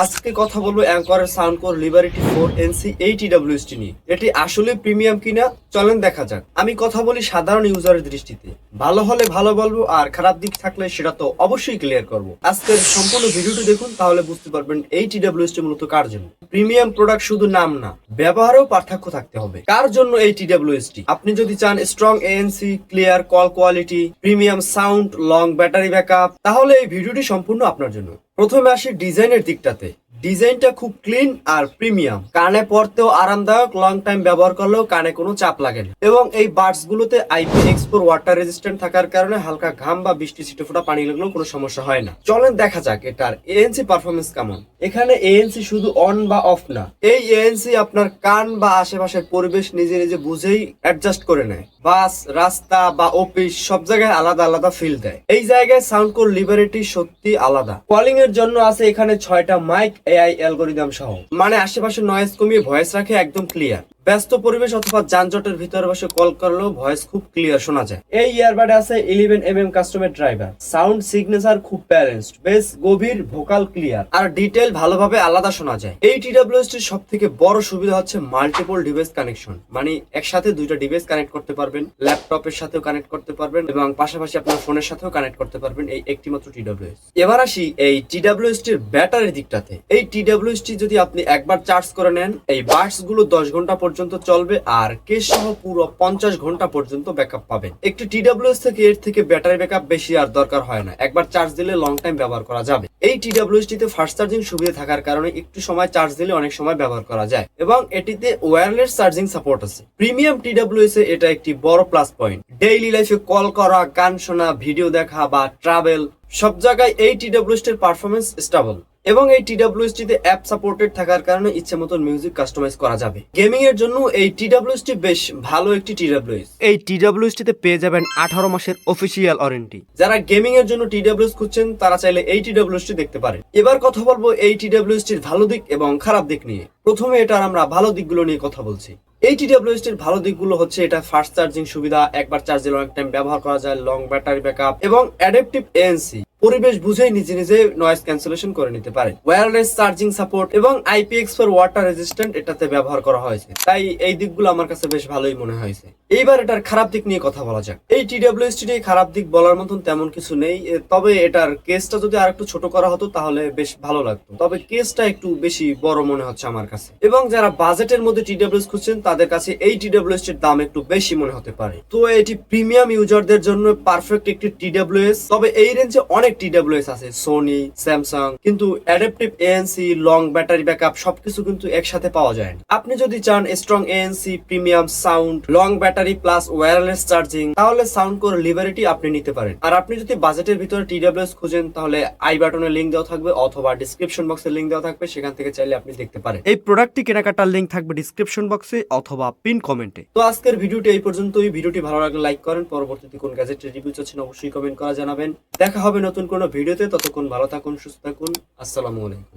আজকে কথা বলবো অ্যাঙ্করের সাউন্ডকোর লিবারিটি 4NC 80WST নিয়ে। এটি আসলে প্রিমিয়াম কিনা চলেন দেখা যাক। আমি কথা বলি সাধারণ ইউজারের দৃষ্টিতে, ভালো হলে ভালো বলবো আর খারাপ দিক থাকলে সেটা তো অবশ্যই ক্লিয়ার করব। আজকের সম্পূর্ণ ভিডিওটি দেখুন, তাহলে বুঝতে পারবেন 80WST মূলত কার জন্য। প্রিমিয়াম প্রোডাক্ট শুধু নাম না, ব্যবহারেও পার্থক্য থাকতে হবে। কার জন্য 80WST? আপনি যদি চান strong ANC, clear call quality, premium sound, long battery backup, তাহলে এই ভিডিওটি সম্পূর্ণ আপনার জন্য। প্রথমে আসি ডিজাইনের দিকটাতে। ডিজাইনটা খুব ক্লিন আর প্রিমিয়াম, কানে পড়তেও আরামদায়ক, লং টাইম ব্যবহার করলেও কানে কোনো চাপ লাগে না। এবং এই বাডস গুলোতে IPX4 ওয়াটার রেজিস্ট্যান্ট থাকার কারণে হালকা ঘাম বা বৃষ্টি ছিটে ফোটা পানি লাগলেও কোনো সমস্যা হয় না। চলেন দেখা যাক এটার ANC পারফরমেন্স কেমন। এখানে ANC শুধু অন বা অফ না, এই ANC আপনার কান বা আশেপাশের পরিবেশ নিজে নিজে বুঝেই অ্যাডজাস্ট করে নেয়। বাস, রাস্তা বা অফিস সব জায়গায় আলাদা আলাদা ফিল দেয়। এই জায়গায় সাউন্ডকোর লিবারিটি সত্যি আলাদা। কলিং এর জন্য আছে এখানে 6টা মাইক AI অ্যালগোরিদম সহ, মানে আশেপাশে নয়েজ কমিয়ে ভয়েস রাখে একদম ক্লিয়ার। ব্যস্ত পরিবেশ অথবা যানজটের ভিতরে বসে কল করলেও ভয়েস খুব ক্লিয়ার শোনা যায়। এই ইয়ারবাডে আছে 11mm কাস্টমের ড্রাইভার। সাউন্ড সিগনেচার খুব ব্যালেন্সড, বেস গভীর, ভোকাল ক্লিয়ার আর ডিটেল ভালোভাবে আলাদা শোনা যায়। এই TWST এর সব থেকে বড় সুবিধা হচ্ছে মাল্টিপল ডিভাইস কানেকশন, মানে একসাথে দুইটা ডিভাইস কানেক্ট করতে পারবেন, ল্যাপটপের সাথেও কানেক্ট করতে পারবেন এবং পাশাপাশি আপনার ফোনের সাথেও কানেক্ট করতে পারবেন এই একটি মাত্র TWS। এবার আসি এই TWST এর ব্যাটারির দিকটাতে। এই TWST যদি আপনি একবার চার্জ করে নেন, এই বাডস গুলো 10 ঘন্টা পর্যন্ত চলবে আর কেস সহ পুরো 50 ঘন্টা পর্যন্ত ব্যাকআপ পাবেন। একটি TWS থেকে এর থেকে ব্যাটারি ব্যাকআপ বেশি আর দরকার হয় না, একবার চার্জ দিলে লং টাইম ব্যবহার করা যাবে। এই TWST তে ফাস্ট চার্জিং সুবিধা থাকার কারণে একটু সময় চার্জ দিলে অনেক সময় ব্যবহার করা যায় এবং এটিতে ওয়্যারলেস চার্জিং সাপোর্ট আছে। প্রিমিয়াম TWS এ এটা একটি বড় প্লাস পয়েন্ট। ডেইলি লাইফে কল করা, গান শোনা, ভিডিও দেখা বা ট্রাভেল সব জায়গায় এই TWST এর পারফরমেন্স স্টেবল এবং এই TWST তে অ্যাপ সাপোর্টেড থাকার কারণে ইচ্ছে মতন মিউজিক কাস্টমাইজ করা যাবে। গেমিং এর জন্য এই TWST বেশ ভালো একটি TWS। এই TWST তে পেয়ে যাবেন 18 মাসের অফিসিয়াল ওয়ারেন্টি। যারা গেমিং এর জন্য TWS খুঁজছেন তারা চাইলে এই TWST দেখতে পারেন। এবার কথা বলবো এই TWST এর ভালো দিক এবং খারাপ দিক নিয়ে। প্রথমে এটার আমরা ভালো দিকগুলো নিয়ে কথা বলছি। এই TWST এর ভালো দিকগুলো হচ্ছে এটা ফাস্ট চার্জিং সুবিধা, একবার চার্জ দিলে অনেক টাইম ব্যবহার করা যায়, লং ব্যাটারি ব্যাকআপ এবং অ্যাডাপটিভ ANC, পরিবেশ বুঝেই নিজে নিজে নয়েজ ক্যান্সেলেশন করে নিতে পারে। ওয়্যারলেস চার্জিং সাপোর্ট এবং IPX4 ওয়াটার রেজিস্ট্যান্ট এটাতে ব্যবহার করা হয়েছে, তাই এই দিকগুলো আমার কাছে বেশ ভালোই মনে হয়েছে। এইবার এটার খারাপ দিক নিয়ে কথা বলা যাক। এই TWST নিয়ে খারাপ দিক বলার মতন তেমন কিছু নেই, তবে এটার কেসটা যদি আর একটু ছোট করা হতো তাহলে বেশ ভালো লাগতো, তবে কেসটা একটু বেশি বড় মনে হচ্ছে আমার কাছে। এবং যারা বাজেটের মধ্যে TWS খুঁজছেন তাদের কাছে এই TWST এর দাম একটু বেশি মনে হতে পারে। তো এটি প্রিমিয়াম ইউজারদের জন্য পারফেক্ট একটি TWS। তবে এই রেঞ্জে অনেক TWS আছে, সোনি, স্যামসাং, কিন্তু adaptive ANC, long battery backup সবকিছু কিন্তু একসাথে পাওয়া যায় না। আপনি যদি চান strong ANC, premium sound, long battery plus wireless charging, তাহলে সাউন্ডকোর লিবারিটি আপনি নিতে পারেন। আর আপনি যদি বাজেটের ভিতরে TWS খুঁজেন তাহলে আই বাটনে লিংক দেওয়া থাকবে অথবা ডিসক্রিপশন বক্সে লিংক দেওয়া থাকবে, সেখান থেকে চাইলে আপনি দেখতে পারেন। এই প্রোডাক্টটি কেনাকাটার লিংক থাকবে ডিসক্রিপশন বক্সে অথবা পিন কমেন্টে। তো আজকের ভিডিওটি এই পর্যন্তই। ভিডিওটি ভালো লাগলে লাইক করেন, পরবর্তীতে কোন গ্যাজেটের রিভিউ চাচ্ছেন অবশ্যই কমেন্ট করা জানাবেন। দেখা হবে নতুন কোনো ভিডিওতে, ততক্ষণ ভালো থাকুন, সুস্থ থাকুন। আসসালামু আলাইকুম।